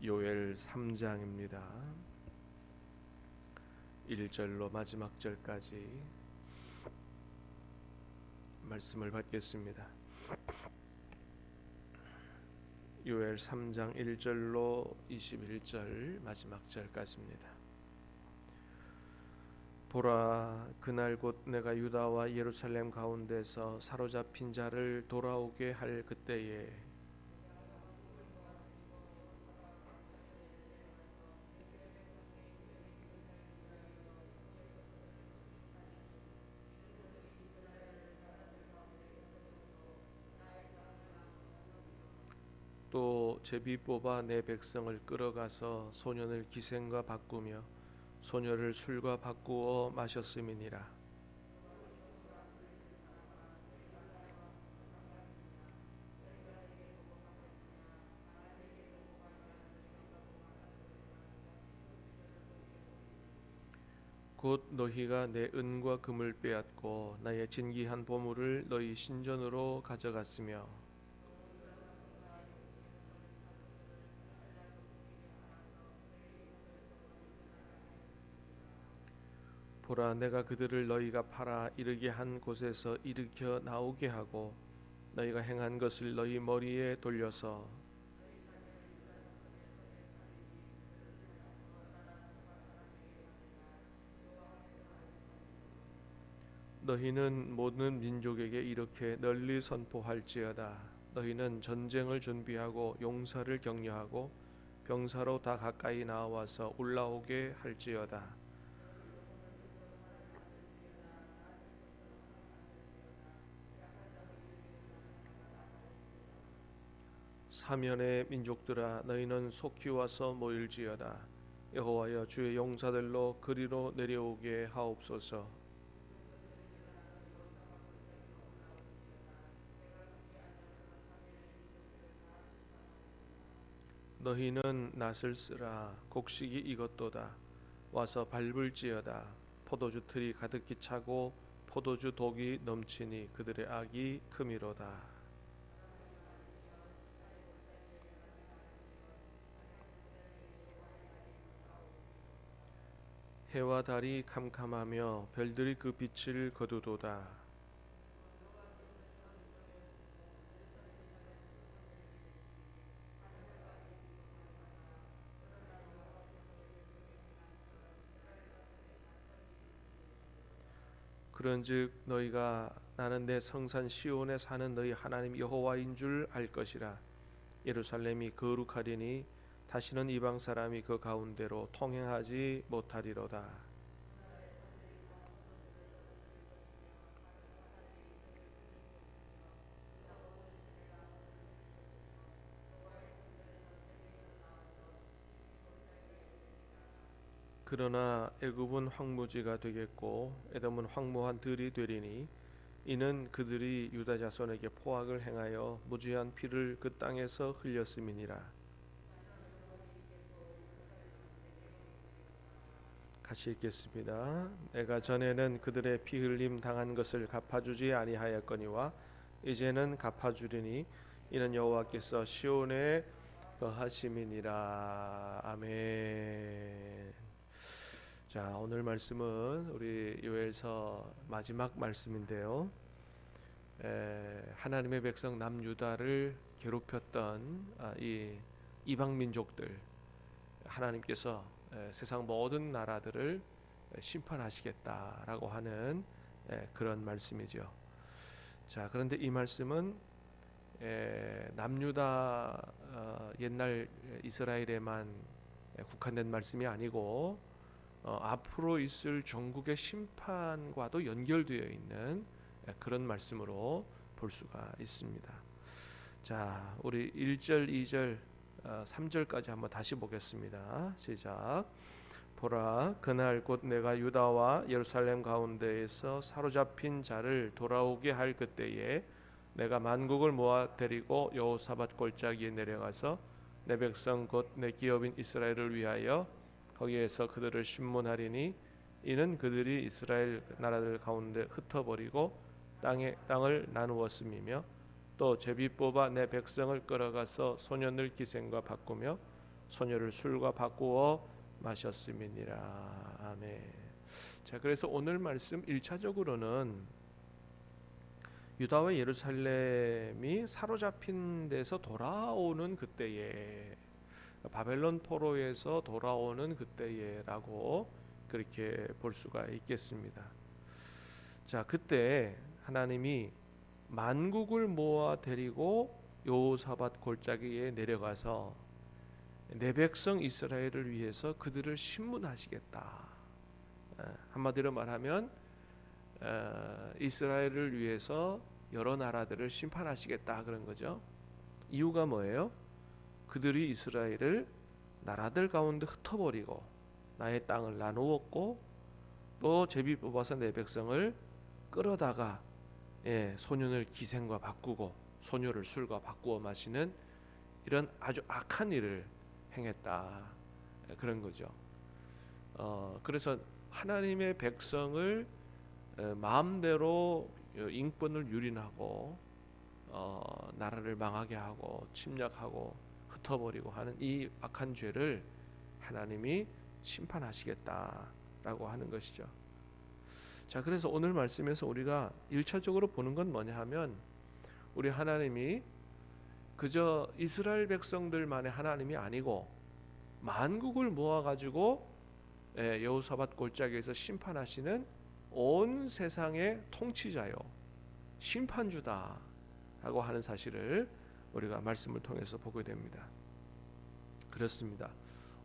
요엘 3장입니다. 1절로 마지막 절까지 말씀을 받겠습니다. 요엘 3장 1절로 21절 마지막 절까지입니다. 보라, 그날 곧 내가 유다와 예루살렘 가운데서 사로잡힌 자를 돌아오게 할 그때에 또 제비 뽑아 내 백성을 끌어가서 소년을 기생과 바꾸며 소녀를 술과 바꾸어 마셨음이니라. 곧 너희가 내 은과 금을 빼앗고 나의 진귀한 보물을 너희 신전으로 가져갔으며 보라, 내가 그들을 너희가 팔아 이르게 한 곳에서 일으켜 나오게 하고 너희가 행한 것을 너희 머리에 돌려서 너희는 모든 민족에게 이렇게 널리 선포할지어다. 너희는 전쟁을 준비하고 용사를 격려하고 병사로 다 가까이 나와서 올라오게 할지어다. 사면의 민족들아, 너희는 속히 와서 모일지어다. 여호와여, 주의 용사들로 그리로 내려오게 하옵소서. 너희는 낫을 쓰라. 곡식이 익었도다. 와서 밟을지어다. 포도주 틀이 가득히 차고 포도주 독이 넘치니 그들의 악이 크미로다. 해와 달이 캄캄하며 별들이 그 빛을 거두도다. 그런즉 너희가 나는 내 성산 시온에 사는 너희 하나님 여호와인 줄 알 것이라. 예루살렘이 거룩하리니 다시는 이방 사람이 그 가운데로 통행하지 못하리로다. 그러나 애굽은 황무지가 되겠고 에돔은 황무한 들이 되리니 이는 그들이 유다 자손에게 포악을 행하여 무지한 피를 그 땅에서 흘렸음이니라. 같이 읽겠습니다. 내가 전에는 그들의 피 흘림 당한 것을 갚아주지 아니하였거니와 이제는 갚아주리니 이는 여호와께서 시온에 거하심이니라. 아멘. 자, 오늘 말씀은 우리 요엘서 마지막 말씀인데요. 하나님의 백성 남유다를 괴롭혔던 이 이방 민족들, 하나님께서 세상 모든 나라들을 심판하시겠다라고 하는 그런 말씀이죠. 자, 그런데 이 말씀은 남유다 옛날 이스라엘에만 국한된 말씀이 아니고 앞으로 있을 전국의 심판과도 연결되어 있는 그런 말씀으로 볼 수가 있습니다. 자, 우리 1절, 2절, 3절까지 한번 다시 보겠습니다. 시작. 보라, 그날 곧 내가 유다와 예루살렘 가운데에서 사로잡힌 자를 돌아오게 할 그때에 내가 만국을 모아 데리고 여호사밧 골짜기에 내려가서 내 백성 곧 내 기업인 이스라엘을 위하여 거기에서 그들을 심문하리니 이는 그들이 이스라엘 나라들 가운데 흩어버리고 땅을 나누었음이며 또 제비 뽑아 내 백성을 끌어가서 소년을 기생과 바꾸며 소녀를 술과 바꾸어 마셨음이니라. 아멘. 자, 그래서 오늘 말씀 1차적으로는 유다와 예루살렘이 사로잡힌 데서 돌아오는 그때에, 바벨론 포로에서 돌아오는 그때에라고 그렇게 볼 수가 있겠습니다. 자, 그때 하나님이 만국을 모아 데리고 여호사밧 골짜기에 내려가서 내 백성 이스라엘을 위해서 그들을 신문하시겠다. 한마디로 말하면 이스라엘을 위해서 여러 나라들을 심판하시겠다 그런 거죠. 이유가 뭐예요? 그들이 이스라엘을 나라들 가운데 흩어버리고 나의 땅을 나누었고 또 제비 뽑아서 내 백성을 끌어다가 소년을 기생과 바꾸고 소녀를 술과 바꾸어 마시는 이런 아주 악한 일을 행했다 그런 거죠. 그래서 하나님의 백성을 마음대로 인권을 유린하고 나라를 망하게 하고 침략하고 흩어버리고 하는 이 악한 죄를 하나님이 심판하시겠다라고 하는 것이죠. 자, 그래서 오늘 말씀에서 우리가 1차적으로 보는 건 뭐냐 하면 우리 하나님이 그저 이스라엘 백성들만의 하나님이 아니고 만국을 모아가지고 여호사밧 골짜기에서 심판하시는 온 세상의 통치자요 심판주다라고 하는 사실을 우리가 말씀을 통해서 보게 됩니다. 그렇습니다.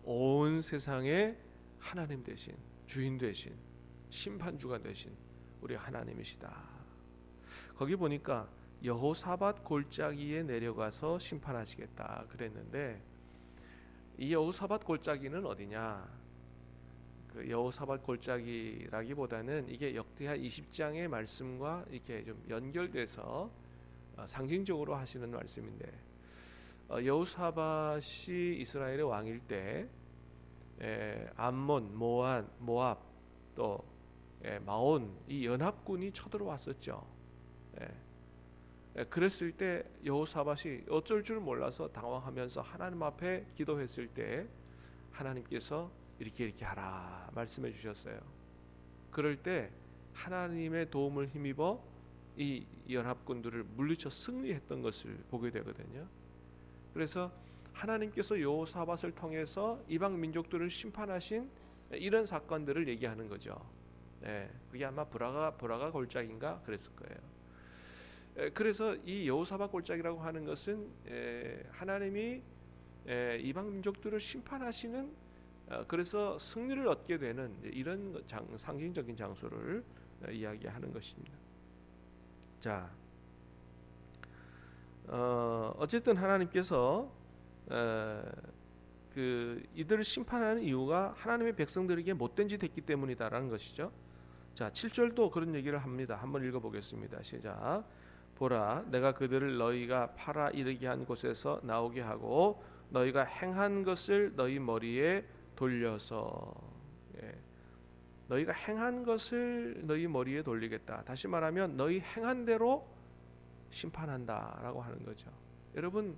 온 세상의 하나님 되신 주인 되신 심판주가 되신 우리 하나님이시다. 거기 보니까 여호사밧 골짜기에 내려가서 심판하시겠다 그랬는데 이 여호사밧 골짜기는 어디냐? 그 여호사밧 골짜기라기보다는 이게 역대하 20장의 말씀과 이렇게 좀 연결돼서 상징적으로 하시는 말씀인데 여호사밧이 이스라엘의 왕일 때 암몬, 모압 또 마온 이 연합군이 쳐들어왔었죠. 그랬을 때 여호사밧이 어쩔 줄 몰라서 당황하면서 하나님 앞에 기도했을 때 하나님께서 이렇게 하라 말씀해 주셨어요. 그럴 때 하나님의 도움을 힘입어 이 연합군들을 물리쳐 승리했던 것을 보게 되거든요. 그래서 하나님께서 여호사밧을 통해서 이방 민족들을 심판하신 이런 사건들을 얘기하는 거죠. 그게 아마 보라가 골짜기인가 그랬을 거예요. 그래서 이 여호사밧 골짜기라고 하는 것은 하나님이 이방 민족들을 심판하시는 그래서 승리를 얻게 되는 이런 상징적인 장소를 이야기하는 것입니다. 자, 어쨌든 하나님께서 그 이들을 심판하는 이유가 하나님의 백성들에게 못된 짓 했기 때문이다라는 것이죠. 자, 7절도 그런 얘기를 합니다. 한번 읽어보겠습니다. 시작. 보라, 내가 그들을 너희가 팔아 이르게 한 곳에서 나오게 하고 너희가 행한 것을 너희 머리에 돌려서 너희가 행한 것을 너희 머리에 돌리겠다. 다시 말하면 너희 행한 대로 심판한다라고 하는 거죠. 여러분,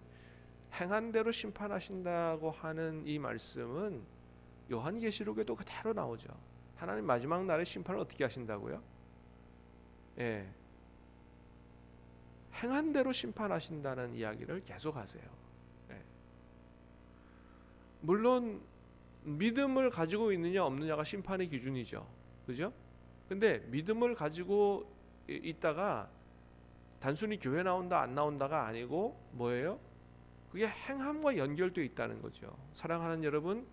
행한 대로 심판하신다고 하는 이 말씀은 요한계시록에도 그대로 나오죠. 하나님 마지막 날에 심판을 어떻게 하신다고요? 행한 대로 심판하신다는 이야기를 계속하세요. 물론 믿음을 가지고 있느냐 없느냐가 심판의 기준이죠. 그죠? 근데 믿음을 가지고 있다가 단순히 교회 나온다 안 나온다가 아니고 뭐예요? 그게 행함과 연결되어 있다는 거죠. 사랑하는 여러분,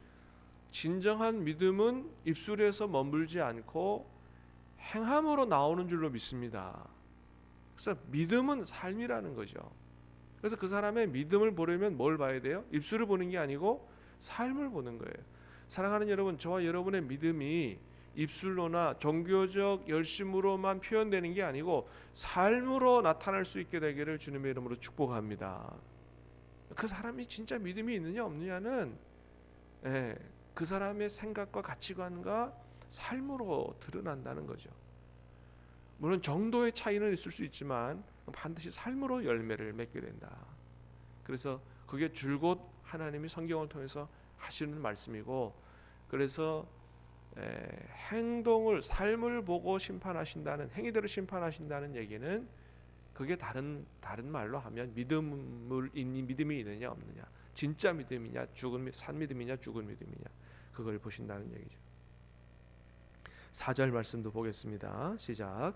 진정한 믿음은 입술에서 머물지 않고 행함으로 나오는 줄로 믿습니다. 그래서 믿음은 삶이라는 거죠. 그래서 그 사람의 믿음을 보려면 뭘 봐야 돼요? 입술을 보는 게 아니고 삶을 보는 거예요. 사랑하는 여러분, 저와 여러분의 믿음이 입술로나 종교적 열심으로만 표현되는 게 아니고 삶으로 나타날 수 있게 되기를 주님의 이름으로 축복합니다. 그 사람이 진짜 믿음이 있느냐 없느냐는 그 사람의 생각과 가치관과 삶으로 드러난다는 거죠. 물론 정도의 차이는 있을 수 있지만 반드시 삶으로 열매를 맺게 된다. 그래서 그게 줄곧 하나님이 성경을 통해서 하시는 말씀이고, 그래서 행동을, 삶을 보고 심판하신다는, 행위대로 심판하신다는 얘기는 그게 다른 말로 하면 믿음이 있느냐 없느냐, 진짜 믿음이냐 산 믿음이냐 죽은 믿음이냐, 그걸 보신다는 얘기죠. 4절 말씀도 보겠습니다. 시작.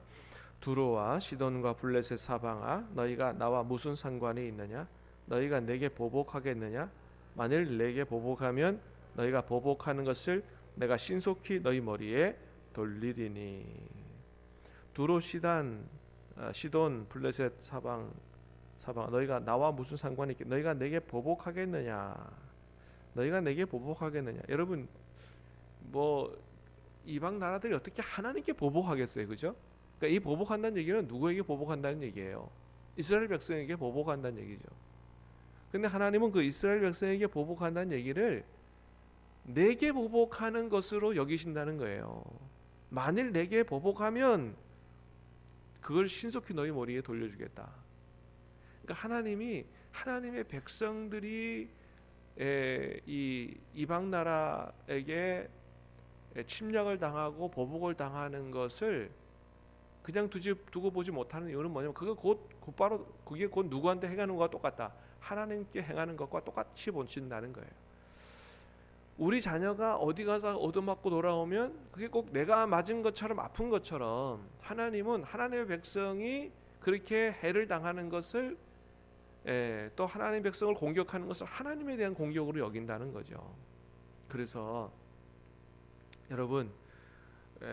두로와 시돈과 블레셋 사방아, 너희가 나와 무슨 상관이 있느냐? 너희가 내게 보복하겠느냐? 만일 내게 보복하면 너희가 보복하는 것을 내가 신속히 너희 머리에 돌리리니. 두로, 시돈, 블레셋 사방 너희가 나와 무슨 상관이 있겠? 너희가 내게 보복하겠느냐? 너희가 내게 보복하겠느냐? 여러분, 뭐 이방 나라들이 어떻게 하나님께 보복하겠어요, 그죠? 그러니까 이 보복한다는 얘기는 누구에게 보복한다는 얘기예요? 이스라엘 백성에게 보복한다는 얘기죠. 근데 하나님은 그 이스라엘 백성에게 보복한다는 얘기를 내게 보복하는 것으로 여기신다는 거예요. 만일 내게 보복하면 그걸 신속히 너희 머리에 돌려주겠다. 그러니까 하나님의 백성들이 이 이방 나라에게 침략을 당하고 보복을 당하는 것을 그냥 두고 보지 못하는 이유는 뭐냐면, 곧바로 그게 곧 누구한테 행하는 것과 똑같다. 하나님께 행하는 것과 똑같이 보신다는 거예요. 우리 자녀가 어디 가서 얻어맞고 돌아오면 그게 꼭 내가 맞은 것처럼 아픈 것처럼, 하나님은 하나님의 백성이 그렇게 해를 당하는 것을, 또 하나님의 백성을 공격하는 것을 하나님에 대한 공격으로 여긴다는 거죠. 그래서 여러분,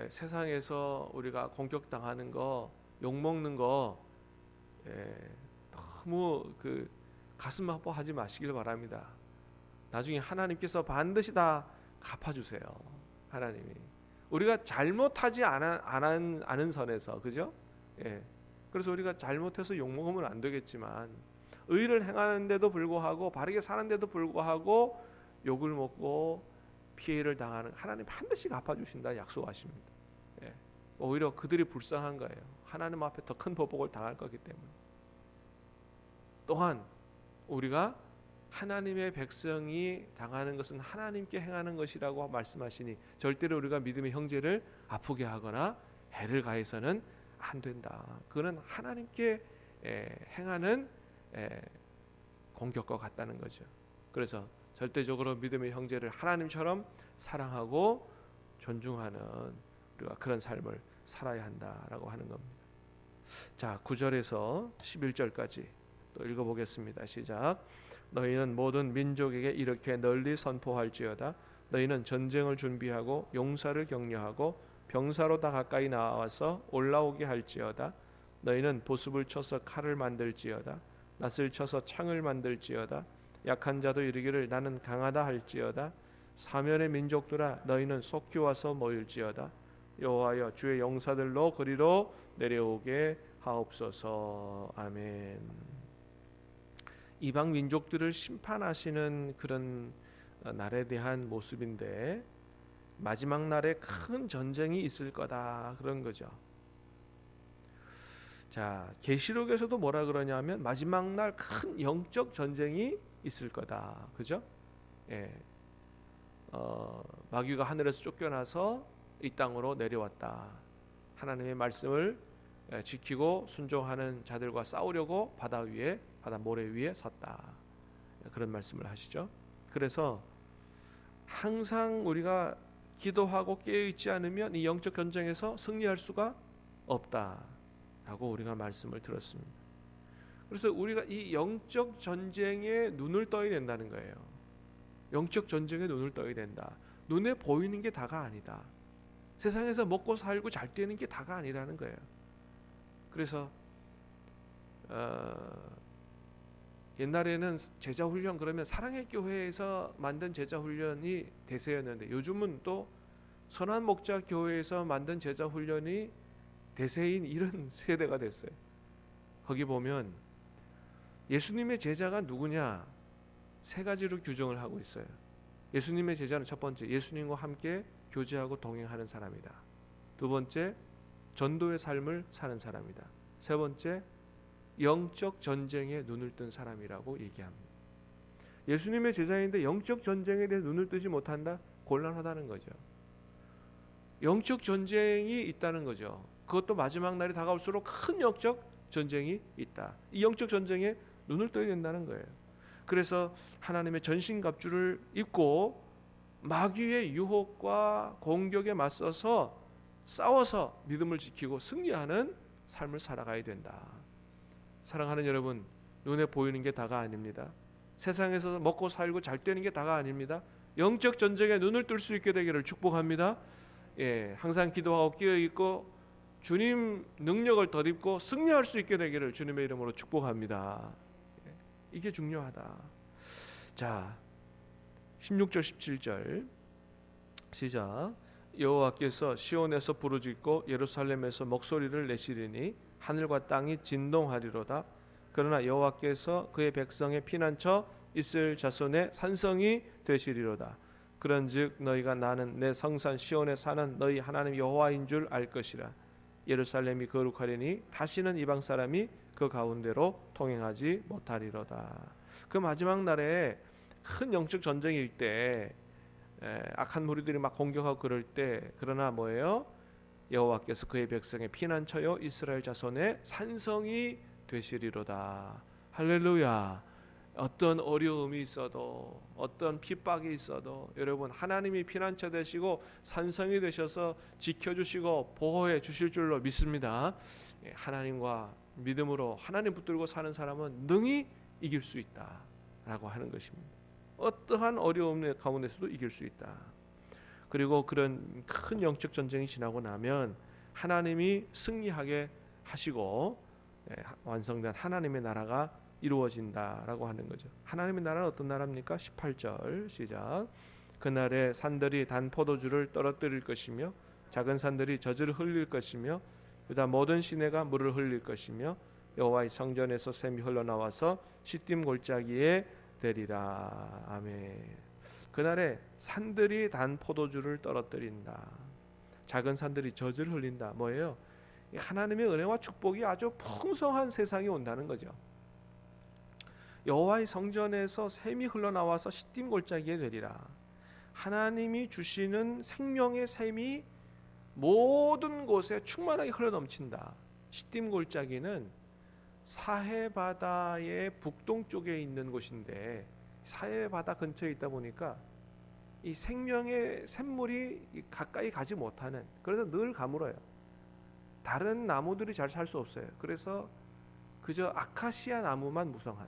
세상에서 우리가 공격당하는 거, 욕먹는 거 너무 가슴 아파하지 마시길 바랍니다. 나중에 하나님께서 반드시 다 갚아주세요. 하나님이 우리가 잘못하지 않은 선에서, 그죠? 그래서 우리가 잘못해서 욕먹으면 안 되겠지만, 의를 행하는데도 불구하고, 바르게 사는데도 불구하고 욕을 먹고 피해를 당하는, 하나님 반드시 갚아주신다 약속하십니다. 오히려 그들이 불쌍한 거예요. 하나님 앞에 더 큰 보복을 당할 거기 때문에. 또한 우리가 하나님의 백성이 당하는 것은 하나님께 행하는 것이라고 말씀하시니, 절대로 우리가 믿음의 형제를 아프게 하거나 해를 가해서는 안 된다. 그거는 하나님께 행하는 공격과 같다는 거죠. 그래서 절대적으로 믿음의 형제를 하나님처럼 사랑하고 존중하는 우리가 그런 삶을 살아야 한다라고 하는 겁니다. 자, 9절에서 11절까지 또 읽어보겠습니다. 시작. 너희는 모든 민족에게 이렇게 널리 선포할지어다. 너희는 전쟁을 준비하고 용사를 격려하고 병사로 다 가까이 나와서 올라오게 할지어다. 너희는 보습을 쳐서 칼을 만들지어다. 낫을 쳐서 창을 만들지어다. 약한 자도 이르기를 나는 강하다 할지어다. 사면의 민족들아, 너희는 속히 와서 모일지어다. 여호와여, 주의 용사들로 거리로 내려오게 하옵소서. 아멘. 이방 민족들을 심판하시는 그런 날에 대한 모습인데, 마지막 날에 큰 전쟁이 있을 거다, 그런 거죠. 자, 계시록에서도 뭐라 그러냐면 마지막 날 큰 영적 전쟁이 있을 거다, 그죠? 마귀가 하늘에서 쫓겨나서 이 땅으로 내려왔다. 하나님의 말씀을 지키고 순종하는 자들과 싸우려고 바다 모래 위에 섰다. 그런 말씀을 하시죠. 그래서 항상 우리가 기도하고 깨어있지 않으면 이 영적 전쟁에서 승리할 수가 없다라고 우리가 말씀을 들었습니다. 그래서 우리가 이 영적 전쟁에 눈을 떠야 된다는 거예요. 영적 전쟁에 눈을 떠야 된다. 눈에 보이는 게 다가 아니다. 세상에서 먹고 살고 잘 되는 게 다가 아니라는 거예요. 그래서 옛날에는 제자훈련 그러면 사랑의 교회에서 만든 제자훈련이 대세였는데, 요즘은 또 선한 목자 교회에서 만든 제자훈련이 대세인 이런 세대가 됐어요. 거기 보면 예수님의 제자가 누구냐, 세 가지로 규정을 하고 있어요. 예수님의 제자는 첫 번째, 예수님과 함께 교제하고 동행하는 사람이다. 두 번째, 전도의 삶을 사는 사람이다. 세 번째, 영적 전쟁에 눈을 뜬 사람이라고 얘기합니다. 예수님의 제자인데 영적 전쟁에 대해 눈을 뜨지 못한다? 곤란하다는 거죠. 영적 전쟁이 있다는 거죠. 그것도 마지막 날이 다가올수록 큰 영적 전쟁이 있다. 이 영적 전쟁에 눈을 떠야 된다는 거예요. 그래서 하나님의 전신갑주를 입고 마귀의 유혹과 공격에 맞서서 싸워서 믿음을 지키고 승리하는 삶을 살아가야 된다. 사랑하는 여러분, 눈에 보이는 게 다가 아닙니다. 세상에서 먹고 살고 잘 되는 게 다가 아닙니다. 영적 전쟁에 눈을 뜰 수 있게 되기를 축복합니다. 항상 기도하고 깨어 있고 주님 능력을 덧입고 승리할 수 있게 되기를 주님의 이름으로 축복합니다. 이게 중요하다. 자, 16절 17절 시작. 여호와께서 시온에서 부르짖고 예루살렘에서 목소리를 내시리니 하늘과 땅이 진동하리로다. 그러나 여호와께서 그의 백성의 피난처 이스라엘 자손의 산성이 되시리로다. 그런즉 너희가 나는 내 성산 시온에 사는 너희 하나님 여호와인 줄 알 것이라. 예루살렘이 거룩하리니 다시는 이방 사람이 그 가운데로 통행하지 못하리로다. 그 마지막 날에 큰 영적 전쟁일 때 악한 무리들이 막 공격하고 그럴 때 그러나 뭐예요? 여호와께서 그의 백성의 피난처요 이스라엘 자손의 산성이 되시리로다. 할렐루야. 어떤 어려움이 있어도 어떤 핍박이 있어도 여러분 하나님이 피난처 되시고 산성이 되셔서 지켜주시고 보호해 주실 줄로 믿습니다. 하나님과 믿음으로 하나님 붙들고 사는 사람은 능히 이길 수 있다라고 하는 것입니다. 어떠한 어려움 가운데서도 이길 수 있다. 그리고 그런 큰 영적 전쟁이 지나고 나면 하나님이 승리하게 하시고 완성된 하나님의 나라가 이루어진다라고 하는 거죠. 하나님의 나라는 어떤 나라입니까? 18절 시작. 그날에 산들이 단 포도주를 떨어뜨릴 것이며 작은 산들이 젖을 흘릴 것이며 유다 모든 시내가 물을 흘릴 것이며 여호와의 성전에서 샘이 흘러나와서 시딤 골짜기에 되리라. 아멘. 그날에 산들이 단 포도주를 떨어뜨린다. 작은 산들이 젖을 흘린다. 뭐예요? 하나님의 은혜와 축복이 아주 풍성한 세상이 온다는 거죠. 여호와의 성전에서 샘이 흘러나와서 시딤 골짜기에 되리라. 하나님이 주시는 생명의 샘이 모든 곳에 충만하게 흘러넘친다. 시딤 골짜기는 사해 바다의 북동쪽에 있는 곳인데 사해 바다 근처에 있다 보니까 이 생명의 샘물이 가까이 가지 못하는, 그래서 늘 가물어요. 다른 나무들이 잘 살 수 없어요. 그래서 그저 아카시아 나무만 무성한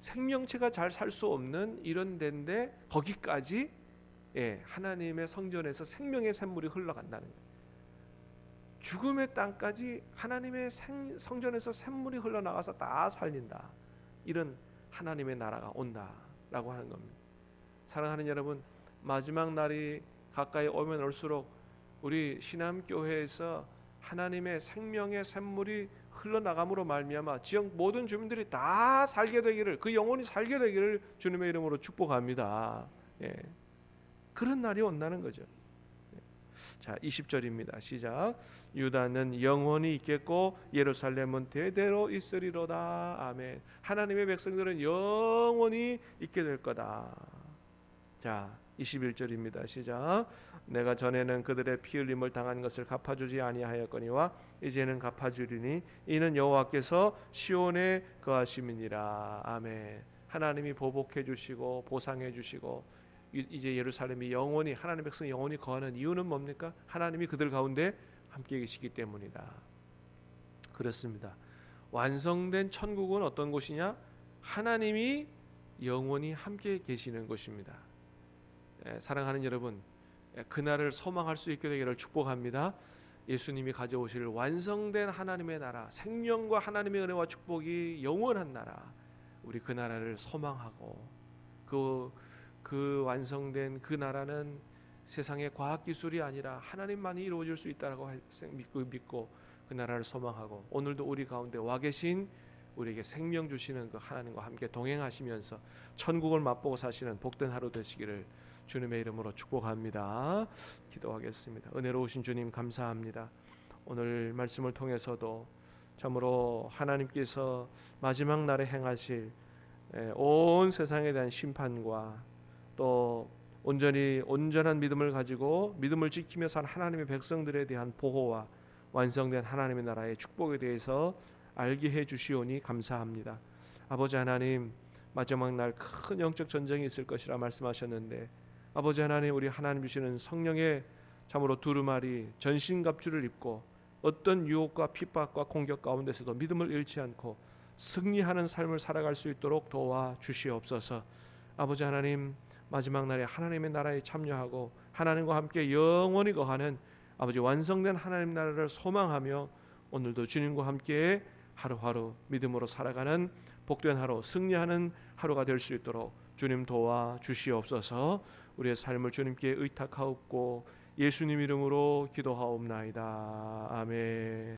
생명체가 잘 살 수 없는 이런 데인데 거기까지 하나님의 성전에서 생명의 샘물이 흘러간다는 거예요. 죽음의 땅까지 하나님의 성전에서 샘물이 흘러나가서 다 살린다. 이런 하나님의 나라가 온다라고 하는 겁니다. 사랑하는 여러분, 마지막 날이 가까이 오면 올수록 우리 신암교회에서 하나님의 생명의 샘물이 흘러나감으로 말미암아 지역 모든 주민들이 다 살게 되기를, 그 영혼이 살게 되기를 주님의 이름으로 축복합니다. 그런 날이 온다는 거죠. 자, 20절입니다. 시작. 유다는 영원히 있겠고 예루살렘은 대대로 있으리로다. 아멘. 하나님의 백성들은 영원히 있게 될 거다. 자, 21절입니다. 시작. 내가 전에는 그들의 피 흘림을 당한 것을 갚아주지 아니하였거니와 이제는 갚아주리니 이는 여호와께서 시온에 거하심이니라. 아멘. 하나님이 보복해 주시고 보상해 주시고 이제 예루살렘이 영원히, 하나님의 백성이 영원히 거하는 이유는 뭡니까? 하나님이 그들 가운데 함께 계시기 때문이다. 그렇습니다. 완성된 천국은 어떤 곳이냐? 하나님이 영원히 함께 계시는 곳입니다. 사랑하는 여러분, 그날을 소망할 수 있게 되기를 축복합니다. 예수님이 가져오실 완성된 하나님의 나라, 생명과 하나님의 은혜와 축복이 영원한 나라, 우리 그 나라를 소망하고 그 완성된 그 나라는 세상의 과학기술이 아니라 하나님만이 이루어질 수 있다고 믿고 그 나라를 소망하고 오늘도 우리 가운데 와 계신 우리에게 생명 주시는 그 하나님과 함께 동행하시면서 천국을 맛보고 사시는 복된 하루 되시기를 주님의 이름으로 축복합니다. 기도하겠습니다. 은혜로우신 주님 감사합니다. 오늘 말씀을 통해서도 참으로 하나님께서 마지막 날에 행하실 온 세상에 대한 심판과 또 온전한 믿음을 가지고 믿음을 지키며 산 하나님의 백성들에 대한 보호와 완성된 하나님의 나라의 축복에 대해서 알게 해 주시오니 감사합니다. 아버지 하나님, 마지막 날 큰 영적 전쟁이 있을 것이라 말씀하셨는데, 아버지 하나님, 우리 하나님 주시는 성령의 참으로 두루마리 전신갑주를 입고 어떤 유혹과 핍박과 공격 가운데서도 믿음을 잃지 않고 승리하는 삶을 살아갈 수 있도록 도와 주시옵소서. 아버지 하나님, 마지막 날에 하나님의 나라에 참여하고 하나님과 함께 영원히 거하는 아버지 완성된 하나님 나라를 소망하며 오늘도 주님과 함께 하루하루 믿음으로 살아가는 복된 하루, 승리하는 하루가 될 수 있도록 주님 도와 주시옵소서. 우리의 삶을 주님께 의탁하옵고 예수님 이름으로 기도하옵나이다. 아멘.